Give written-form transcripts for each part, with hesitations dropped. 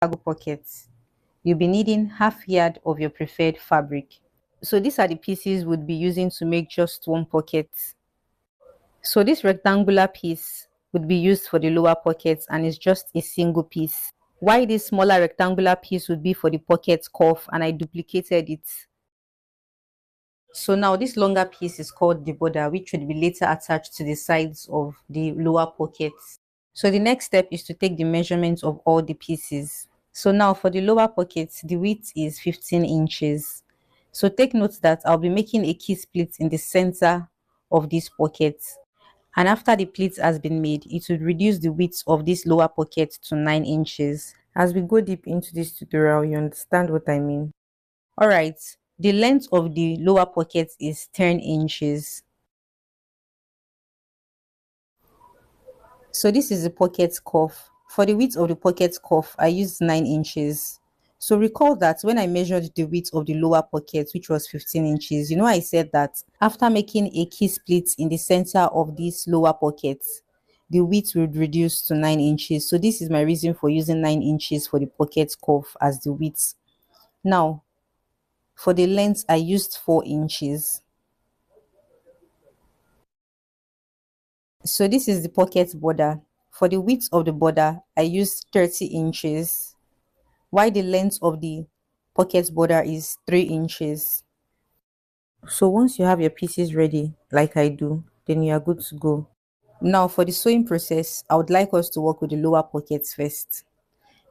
cargo pockets. You'll be needing half yard of your preferred fabric. So these are the pieces we'd be using to make just one pocket. So this rectangular piece would be used for the lower pockets and is just a single piece. Why this smaller rectangular piece would be for the pocket cuff, and I duplicated it. So now this longer piece is called the border, which would be later attached to the sides of the lower pockets. So the next step is to take the measurements of all the pieces. So now for the lower pockets, the width is 15 inches. So take note that I'll be making a key split in the center of this pocket. And after the pleat has been made, it will reduce the width of this lower pocket to 9 inches. As we go deep into this tutorial, you understand what I mean. Alright, the length of the lower pocket is 10 inches. So this is the pocket cuff. For the width of the pocket cuff, I used 9 inches. So recall that when I measured the width of the lower pocket, which was 15 inches, I said that after making a key split in the center of this lower pocket, the width would reduce to 9 inches. So this is my reason for using 9 inches for the pocket cuff as the width. Now, for the length, I used 4 inches. So this is the pocket border. For the width of the border, I used 30 inches, while the length of the pocket border is 3 inches. So once you have your pieces ready, like I do, then you are good to go. Now for the sewing process, I would like us to work with the lower pockets first.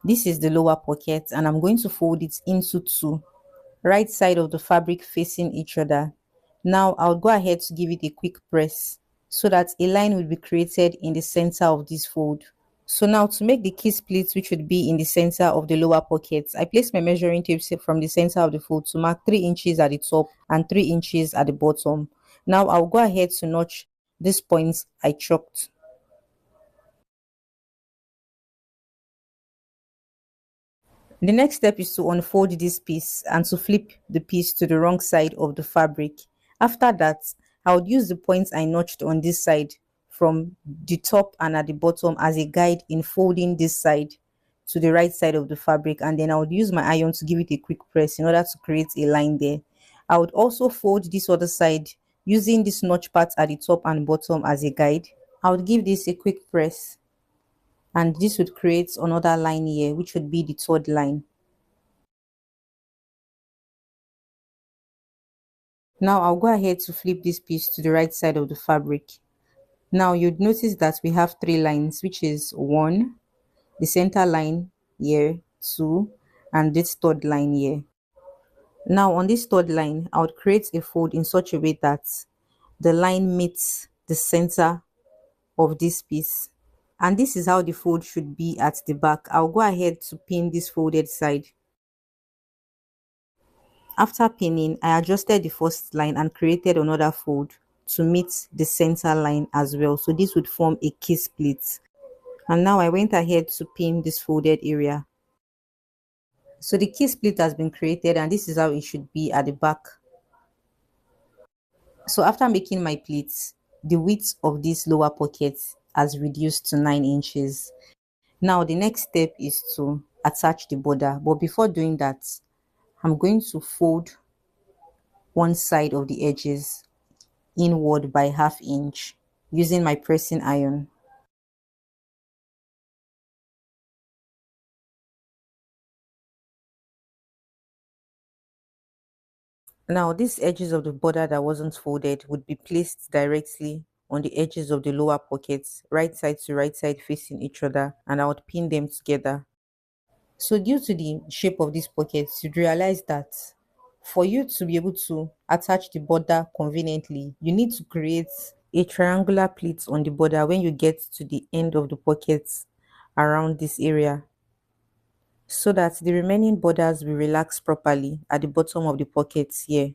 This is the lower pocket and I'm going to fold it into two, right side of the fabric facing each other. Now I'll go ahead to give it a quick press so that a line will be created in the center of this fold. So now to make the key split, which would be in the center of the lower pocket, I place my measuring tape from the center of the fold to mark 3 inches at the top and 3 inches at the bottom. Now I'll go ahead to notch these points I chalked. The next step is to unfold this piece and to flip the piece to the wrong side of the fabric. After that, I would use the points I notched on this side from the top and at the bottom as a guide in folding this side to the right side of the fabric, and then I would use my iron to give it a quick press in order to create a line there. I would also fold this other side using this notch part at the top and bottom as a guide. I would give this a quick press and this would create another line here, which would be the third line. Now I'll go ahead to flip this piece to the right side of the fabric. Now you'd notice that we have three lines, which is one, the center line here, two, and this third line here. Now on this third line, I would create a fold in such a way that the line meets the center of this piece. And this is how the fold should be at the back. I'll go ahead to pin this folded side. After pinning, I adjusted the first line and created another fold to meet the center line as well. So this would form a key split. And now I went ahead to pin this folded area. So the key split has been created and this is how it should be at the back. So after making my pleats, the width of this lower pocket has reduced to 9 inches. Now the next step is to attach the border. But before doing that, I'm going to fold one side of the edges inward by ½ inch using my pressing iron. Now these edges of the border that wasn't folded would be placed directly on the edges of the lower pockets, right side to right side facing each other, and I would pin them together. So due to the shape of these pockets, you'd realize that for you to be able to attach the border conveniently, you need to create a triangular pleat on the border when you get to the end of the pockets around this area, so that the remaining borders will relax properly at the bottom of the pockets here.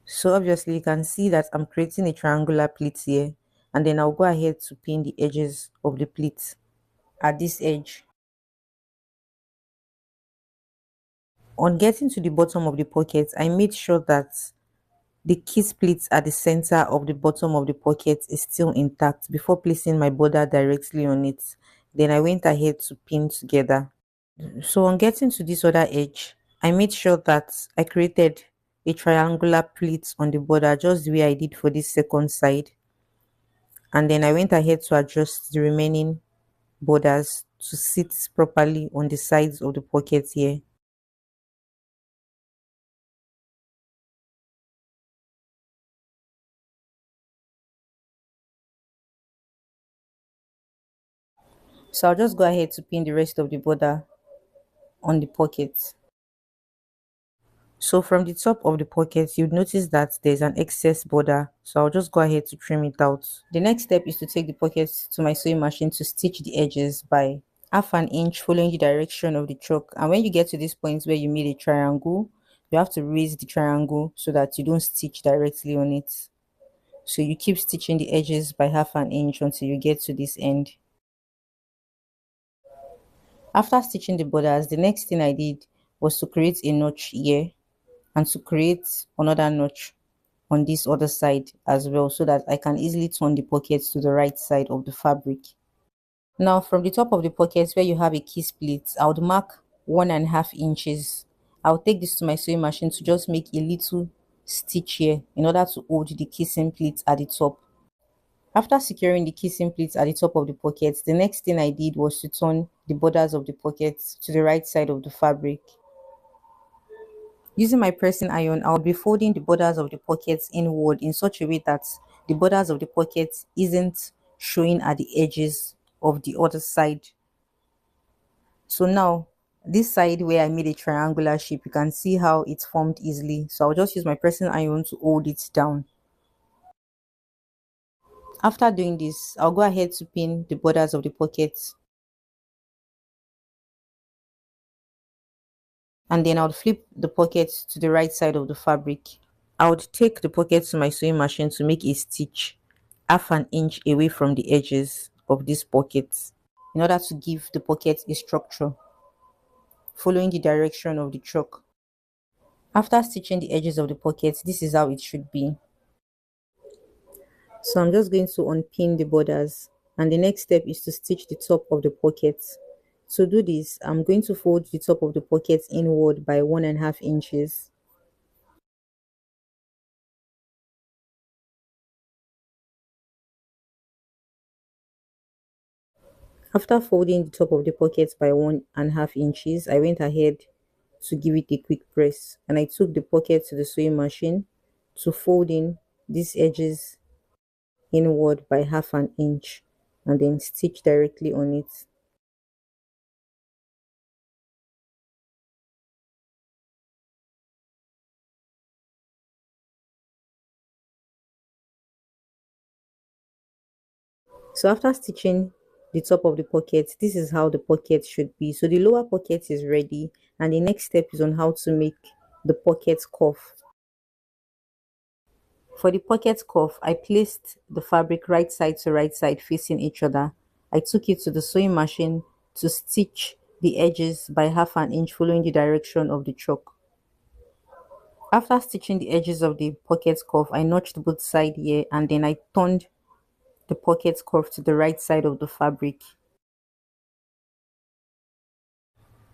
So obviously you can see that I'm creating a triangular pleat here, and then I'll go ahead to pin the edges of the pleat at this edge. On getting to the bottom of the pocket, I made sure that the key split at the center of the bottom of the pocket is still intact before placing my border directly on it. Then I went ahead to pin together. So on getting to this other edge, I made sure that I created a triangular pleat on the border just the way I did for this second side. And then I went ahead to adjust the remaining borders to sit properly on the sides of the pocket here. So I'll just go ahead to pin the rest of the border on the pocket. So from the top of the pocket, you'd notice that there's an excess border. So I'll just go ahead to trim it out. The next step is to take the pocket to my sewing machine to stitch the edges by half an inch following the direction of the chalk. And when you get to this point where you made a triangle, you have to raise the triangle so that you don't stitch directly on it. So you keep stitching the edges by half an inch until you get to this end. After stitching the borders, the next thing I did was to create a notch here and to create another notch on this other side as well so that I can easily turn the pockets to the right side of the fabric. Now from the top of the pockets where you have a key split, I would mark 1.5 inches. I'll take this to my sewing machine to just make a little stitch here in order to hold the kissing pleat at the top. After securing the kissing pleats at the top of the pocket, the next thing I did was to turn the borders of the pockets to the right side of the fabric. Using my pressing iron, I'll be folding the borders of the pockets inward in such a way that the borders of the pockets isn't showing at the edges of the other side. So now, this side where I made a triangular shape, you can see how it's formed easily. So I'll just use my pressing iron to hold it down. After doing this, I'll go ahead to pin the borders of the pockets. And then I would flip the pocket to the right side of the fabric. I would take the pocket to my sewing machine to make a stitch half an inch away from the edges of this pocket in order to give the pocket a structure following the direction of the chalk. After stitching the edges of the pocket, this is how it should be. So I'm just going to unpin the borders, and the next step is to stitch the top of the pocket. To do this, I'm going to fold the top of the pocket inward by 1.5 inches. After folding the top of the pocket by 1.5 inches, I went ahead to give it a quick press, and I took the pocket to the sewing machine to fold in these edges inward by half an inch and then stitch directly on it. So after stitching the top of the pocket, this is how the pocket should be. So the lower pocket is ready, and the next step is on how to make the pocket cuff. For the pocket cuff, I placed the fabric right side to right side facing each other. I took it to the sewing machine to stitch the edges by half an inch following the direction of the chalk. After stitching the edges of the pocket cuff, I notched both sides here and then I turned the pocket cuff to the right side of the fabric.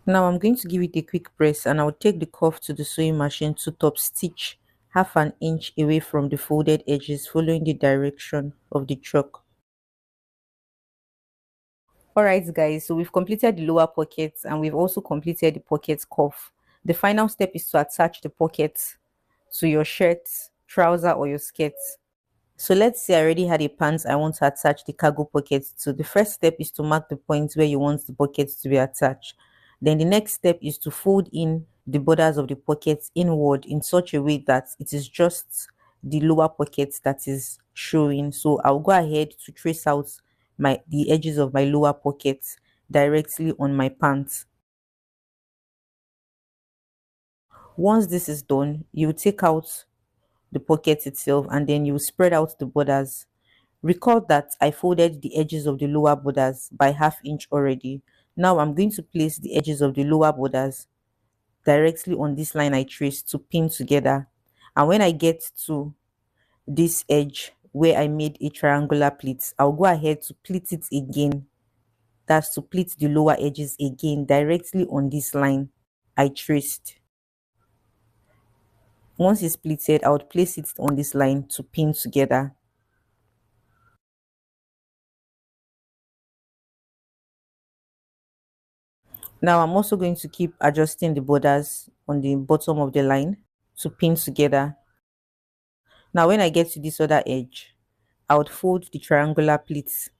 Now I'm going to give it a quick press and I'll take the cuff to the sewing machine to top stitch half an inch away from the folded edges following the direction of the chalk. Alright guys, so we've completed the lower pockets and we've also completed the pocket cuff. The final step is to attach the pocket to your shirt, trouser or your skirt. So let's say I already had a pants I want to attach the cargo pocket to. The first step is to mark the points where you want the pocket to be attached. Then the next step is to fold in the borders of the pockets inward in such a way that it is just the lower pocket that is showing. So I'll go ahead to trace out the edges of my lower pocket directly on my pants. Once this is done, you take out the pocket itself and then you spread out the borders. Recall that I folded the edges of the lower borders by half inch already. Now I'm going to place the edges of the lower borders directly on this line I traced to pin together. And when I get to this edge where I made a triangular pleat, I'll go ahead to pleat it again That's to pleat the lower edges again directly on this line I traced. Once it's pleated, I would place it on this line to pin together. Now I'm also going to keep adjusting the borders on the bottom of the line to pin together. Now when I get to this other edge, I would fold the triangular pleats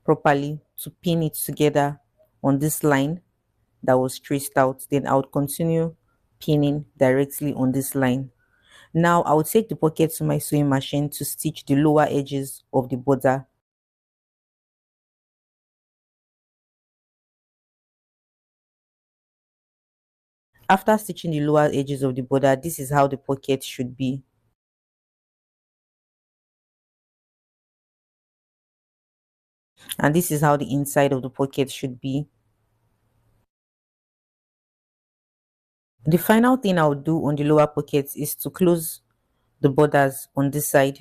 properly to pin it together on this line that was traced out. Then I would continue pinning directly on this line. Now I will take the pocket to my sewing machine to stitch the lower edges of the border. After stitching the lower edges of the border, this is how the pocket should be. And this is how the inside of the pocket should be. The final thing I will do on the lower pockets is to close the borders on this side.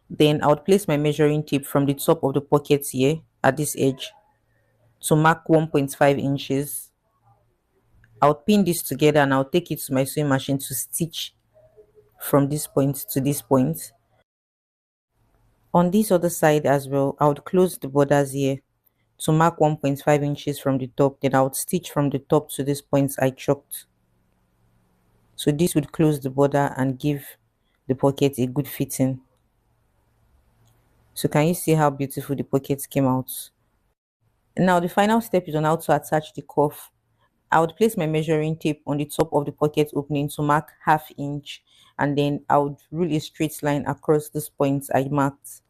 Then I would place my measuring tape from the top of the pocket here at this edge to mark 1.5 inches. I'll pin this together and I'll take it to my sewing machine to stitch from this point to this point. On this other side as well, I would close the borders here to mark 1.5 inches from the top. Then I would stitch from the top to this point I chalked. So this would close the border and give the pocket a good fitting. So can you see how beautiful the pocket came out? Now the final step is on how to attach the cuff. I would place my measuring tape on the top of the pocket opening to mark ½ inch, and then I would rule a straight line across this point I marked.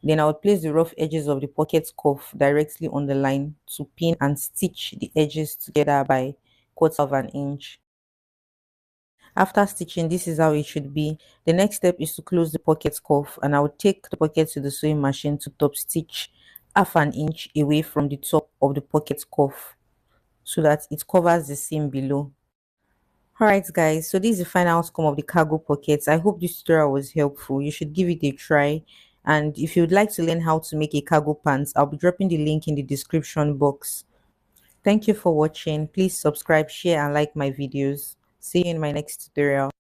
Then I would place the rough edges of the pocket cuff directly on the line to pin and stitch the edges together by 1/4 inch. After stitching, this is how it should be. The next step is to close the pocket cuff, and I will take the pocket to the sewing machine to top stitch ½ inch away from the top of the pocket cuff so that it covers the seam below. Alright guys, so this is the final outcome of the cargo pockets. I hope this tutorial was helpful. You should give it a try, and if you would like to learn how to make a cargo pants, I'll be dropping the link in the description box. Thank you for watching. Please subscribe, share and like my videos. See you in my next tutorial.